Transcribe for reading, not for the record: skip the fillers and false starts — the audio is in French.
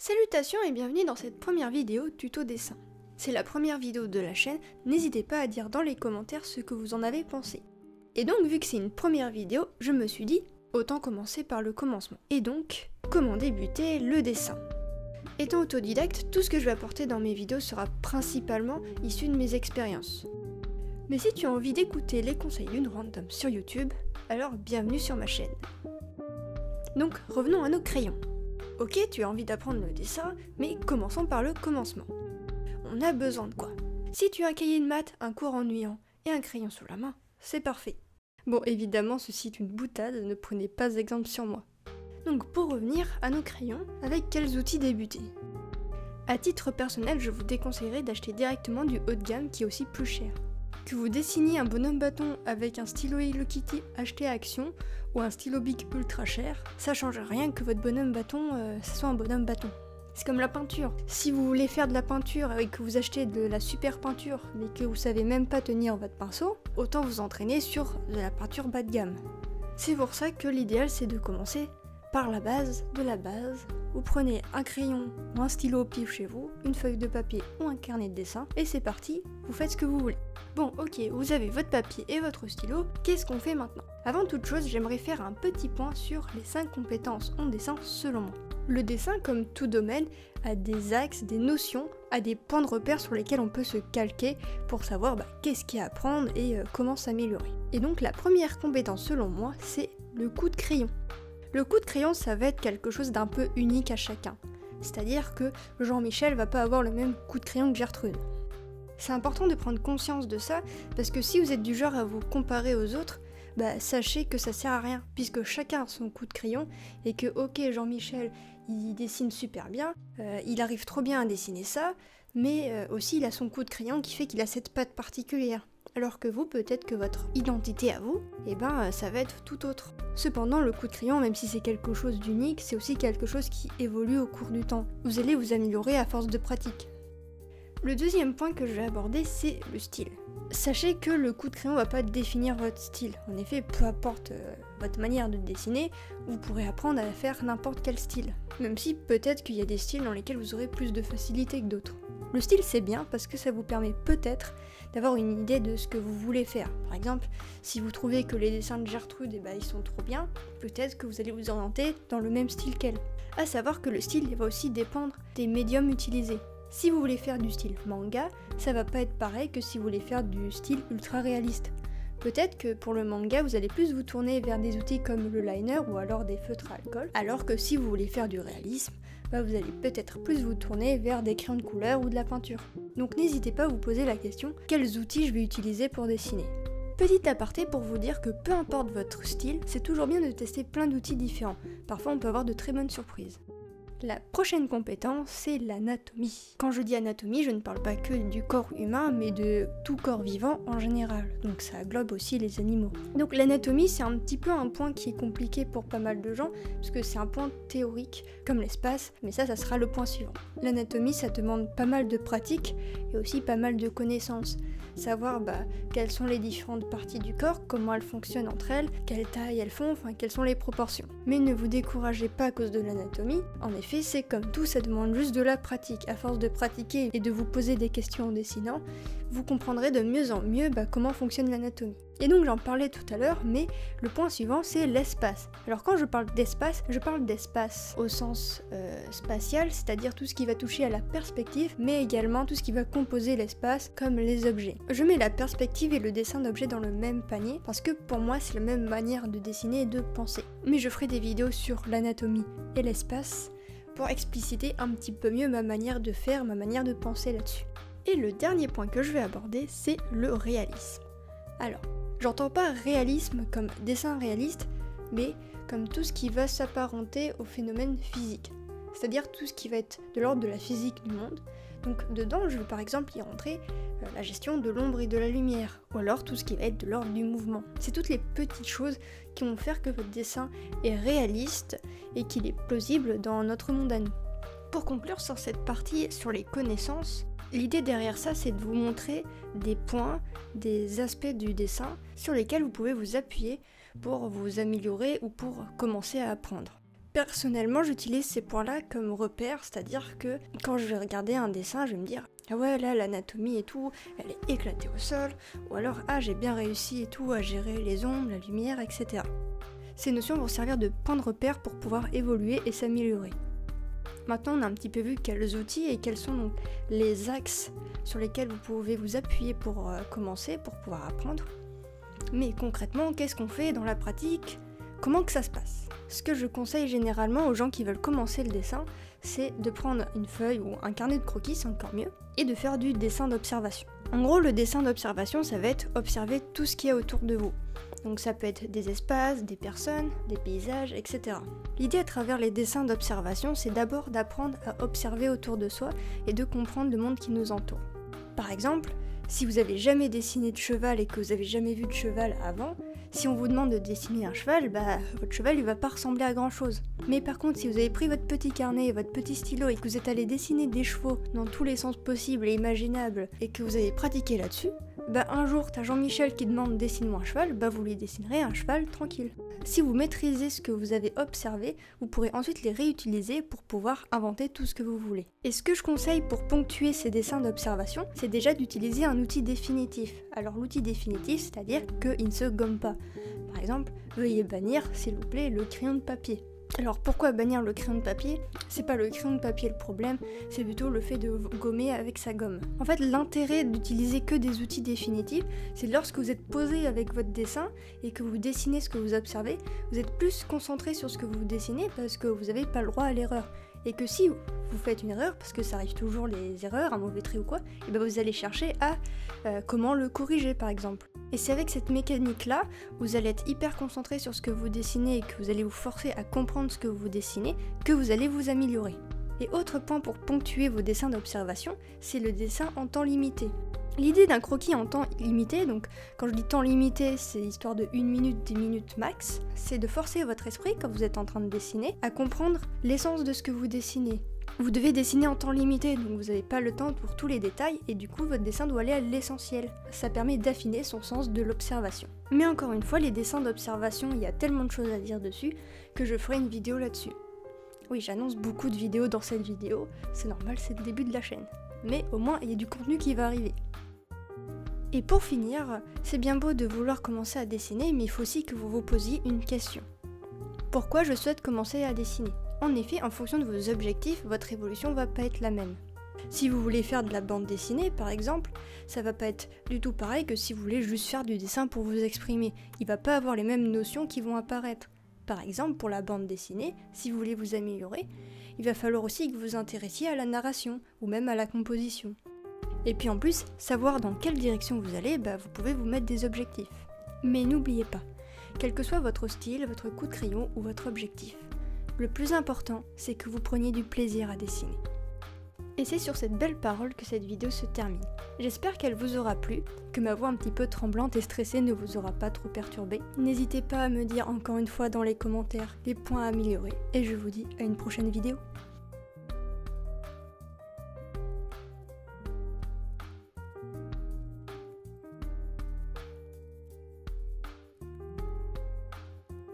Salutations et bienvenue dans cette première vidéo tuto dessin. C'est la première vidéo de la chaîne, n'hésitez pas à dire dans les commentaires ce que vous en avez pensé. Et donc vu que c'est une première vidéo, je me suis dit, autant commencer par le commencement. Et donc, comment débuter le dessin? Étant autodidacte, tout ce que je vais apporter dans mes vidéos sera principalement issu de mes expériences. Mais si tu as envie d'écouter les conseils d'une random sur YouTube, alors bienvenue sur ma chaîne. Donc revenons à nos crayons. Ok, tu as envie d'apprendre le dessin, mais commençons par le commencement. On a besoin de quoi? Si tu as un cahier de maths, un cours ennuyant et un crayon sous la main, c'est parfait. Bon, évidemment, ceci est une boutade, ne prenez pas exemple sur moi. Donc pour revenir à nos crayons, avec quels outils débuter? À titre personnel, je vous déconseillerais d'acheter directement du haut de gamme qui est aussi plus cher. Que vous dessiniez un bonhomme bâton avec un stylo Hello Kitty acheté à Action ou un stylo Bic ultra cher, ça change rien que votre bonhomme bâton, ça soit un bonhomme bâton. C'est comme la peinture. Si vous voulez faire de la peinture et que vous achetez de la super peinture mais que vous savez même pas tenir votre pinceau, autant vous entraîner sur de la peinture bas de gamme. C'est pour ça que l'idéal c'est de commencer par la base de la base. Vous prenez un crayon ou un stylo au pif chez vous, une feuille de papier ou un carnet de dessin, et c'est parti, vous faites ce que vous voulez. Bon, ok, vous avez votre papier et votre stylo, qu'est-ce qu'on fait maintenant? Avant toute chose, j'aimerais faire un petit point sur les 5 compétences en dessin selon moi. Le dessin, comme tout domaine, a des axes, des notions, a des points de repère sur lesquels on peut se calquer pour savoir qu'est-ce qu'il y a à apprendre et comment s'améliorer. Et donc la première compétence selon moi, c'est le coup de crayon. Le coup de crayon, ça va être quelque chose d'un peu unique à chacun. C'est-à-dire que Jean-Michel va pas avoir le même coup de crayon que Gertrude. C'est important de prendre conscience de ça, parce que si vous êtes du genre à vous comparer aux autres, sachez que ça sert à rien, puisque chacun a son coup de crayon, et que ok, Jean-Michel, il dessine super bien, il arrive trop bien à dessiner ça, mais aussi il a son coup de crayon qui fait qu'il a cette patte particulière. Alors que vous, peut-être que votre identité à vous, ça va être tout autre. Cependant, le coup de crayon, même si c'est quelque chose d'unique, c'est aussi quelque chose qui évolue au cours du temps. Vous allez vous améliorer à force de pratique. Le deuxième point que je vais aborder, c'est le style. Sachez que le coup de crayon va pas définir votre style. En effet, peu importe votre manière de dessiner, vous pourrez apprendre à faire n'importe quel style. Même si peut-être qu'il y a des styles dans lesquels vous aurez plus de facilité que d'autres. Le style c'est bien parce que ça vous permet peut-être d'avoir une idée de ce que vous voulez faire. Par exemple, si vous trouvez que les dessins de Gertrude ils sont trop bien, peut-être que vous allez vous orienter dans le même style qu'elle. À savoir que le style va aussi dépendre des médiums utilisés. Si vous voulez faire du style manga, ça va pas être pareil que si vous voulez faire du style ultra réaliste. Peut-être que pour le manga, vous allez plus vous tourner vers des outils comme le liner ou alors des feutres à alcool, alors que si vous voulez faire du réalisme, vous allez peut-être plus vous tourner vers des crayons de couleur ou de la peinture. Donc n'hésitez pas à vous poser la question, quels outils je vais utiliser pour dessiner? Petit aparté pour vous dire que peu importe votre style, c'est toujours bien de tester plein d'outils différents. Parfois on peut avoir de très bonnes surprises. La prochaine compétence, c'est l'anatomie. Quand je dis anatomie, je ne parle pas que du corps humain, mais de tout corps vivant en général. Donc ça englobe aussi les animaux. Donc l'anatomie, c'est un petit peu un point qui est compliqué pour pas mal de gens, parce que c'est un point théorique, comme l'espace, mais ça sera le point suivant. L'anatomie, ça demande pas mal de pratique, et aussi pas mal de connaissances. Savoir quelles sont les différentes parties du corps, comment elles fonctionnent entre elles, quelle taille elles font, quelles sont les proportions. Mais ne vous découragez pas à cause de l'anatomie, en effet c'est comme tout, ça demande juste de la pratique. À force de pratiquer et de vous poser des questions en dessinant, vous comprendrez de mieux en mieux comment fonctionne l'anatomie. Et donc j'en parlais tout à l'heure, mais le point suivant c'est l'espace. Alors quand je parle d'espace au sens spatial, c'est-à-dire tout ce qui va toucher à la perspective, mais également tout ce qui va composer l'espace, comme les objets. Je mets la perspective et le dessin d'objets dans le même panier, parce que pour moi c'est la même manière de dessiner et de penser. Mais je ferai des vidéos sur l'anatomie et l'espace, pour expliciter un petit peu mieux ma manière de faire, ma manière de penser là-dessus. Et le dernier point que je vais aborder, c'est le réalisme. Alors, j'entends pas réalisme comme dessin réaliste, mais comme tout ce qui va s'apparenter au phénomène physique. C'est-à-dire tout ce qui va être de l'ordre de la physique du monde. Donc dedans, je vais par exemple y rentrer la gestion de l'ombre et de la lumière, ou alors tout ce qui va être de l'ordre du mouvement. C'est toutes les petites choses qui vont faire que votre dessin est réaliste et qu'il est plausible dans notre monde à nous. Pour conclure sur cette partie sur les connaissances, l'idée derrière ça c'est de vous montrer des points, des aspects du dessin sur lesquels vous pouvez vous appuyer pour vous améliorer ou pour commencer à apprendre. Personnellement, j'utilise ces points-là comme repère, c'est-à-dire que quand je vais regarder un dessin, je vais me dire « Ah ouais, là, l'anatomie et tout, elle est éclatée au sol », ou alors « Ah, j'ai bien réussi et tout à gérer les ombres, la lumière, etc. » Ces notions vont servir de points de repère pour pouvoir évoluer et s'améliorer. Maintenant, on a un petit peu vu quels outils et quels sont donc les axes sur lesquels vous pouvez vous appuyer pour commencer, pour pouvoir apprendre. Mais concrètement, qu'est-ce qu'on fait dans la pratique ? Comment que ça se passe ? Ce que je conseille généralement aux gens qui veulent commencer le dessin, c'est de prendre une feuille ou un carnet de croquis, c'est encore mieux, et de faire du dessin d'observation. En gros, le dessin d'observation, ça va être observer tout ce qu'il y a autour de vous. Donc ça peut être des espaces, des personnes, des paysages, etc. L'idée à travers les dessins d'observation, c'est d'abord d'apprendre à observer autour de soi et de comprendre le monde qui nous entoure. Par exemple, si vous n'avez jamais dessiné de cheval et que vous n'avez jamais vu de cheval avant, si on vous demande de dessiner un cheval, votre cheval il va pas ressembler à grand chose. Mais par contre, si vous avez pris votre petit carnet et votre petit stylo et que vous êtes allé dessiner des chevaux dans tous les sens possibles et imaginables et que vous avez pratiqué là-dessus, un jour t'as Jean-Michel qui demande dessine-moi un cheval, vous lui dessinerez un cheval tranquille. Si vous maîtrisez ce que vous avez observé, vous pourrez ensuite les réutiliser pour pouvoir inventer tout ce que vous voulez. Et ce que je conseille pour ponctuer ces dessins d'observation, c'est déjà d'utiliser un outil définitif. Alors l'outil définitif, c'est-à-dire qu'il ne se gomme pas. Par exemple, veuillez bannir, s'il vous plaît, le crayon de papier. Alors pourquoi bannir le crayon de papier ? C'est pas le crayon de papier le problème, c'est plutôt le fait de gommer avec sa gomme. En fait, l'intérêt d'utiliser que des outils définitifs, c'est lorsque vous êtes posé avec votre dessin et que vous dessinez ce que vous observez, vous êtes plus concentré sur ce que vous dessinez parce que vous n'avez pas le droit à l'erreur. Et que si vous faites une erreur, parce que ça arrive toujours les erreurs, un mauvais trait ou quoi, et vous allez chercher à comment le corriger par exemple. Et c'est avec cette mécanique-là, vous allez être hyper concentré sur ce que vous dessinez et que vous allez vous forcer à comprendre ce que vous dessinez, que vous allez vous améliorer. Et autre point pour ponctuer vos dessins d'observation, c'est le dessin en temps limité. L'idée d'un croquis en temps limité, donc quand je dis temps limité, c'est histoire de 1 minute, 10 minutes max, c'est de forcer votre esprit, quand vous êtes en train de dessiner, à comprendre l'essence de ce que vous dessinez. Vous devez dessiner en temps limité, donc vous n'avez pas le temps pour tous les détails, et du coup votre dessin doit aller à l'essentiel. Ça permet d'affiner son sens de l'observation. Mais encore une fois, les dessins d'observation, il y a tellement de choses à dire dessus, que je ferai une vidéo là-dessus. Oui, j'annonce beaucoup de vidéos dans cette vidéo, c'est normal, c'est le début de la chaîne. Mais au moins, il y a du contenu qui va arriver. Et pour finir, c'est bien beau de vouloir commencer à dessiner, mais il faut aussi que vous vous posiez une question. Pourquoi je souhaite commencer à dessiner ? En effet, en fonction de vos objectifs, votre évolution va pas être la même. Si vous voulez faire de la bande dessinée, par exemple, ça va pas être du tout pareil que si vous voulez juste faire du dessin pour vous exprimer. Il va pas avoir les mêmes notions qui vont apparaître. Par exemple, pour la bande dessinée, si vous voulez vous améliorer, il va falloir aussi que vous vous intéressiez à la narration, ou même à la composition. Et puis en plus, savoir dans quelle direction vous allez, vous pouvez vous mettre des objectifs. Mais n'oubliez pas, quel que soit votre style, votre coup de crayon ou votre objectif, le plus important, c'est que vous preniez du plaisir à dessiner. Et c'est sur cette belle parole que cette vidéo se termine. J'espère qu'elle vous aura plu, que ma voix un petit peu tremblante et stressée ne vous aura pas trop perturbé. N'hésitez pas à me dire encore une fois dans les commentaires les points à améliorer, et je vous dis à une prochaine vidéo.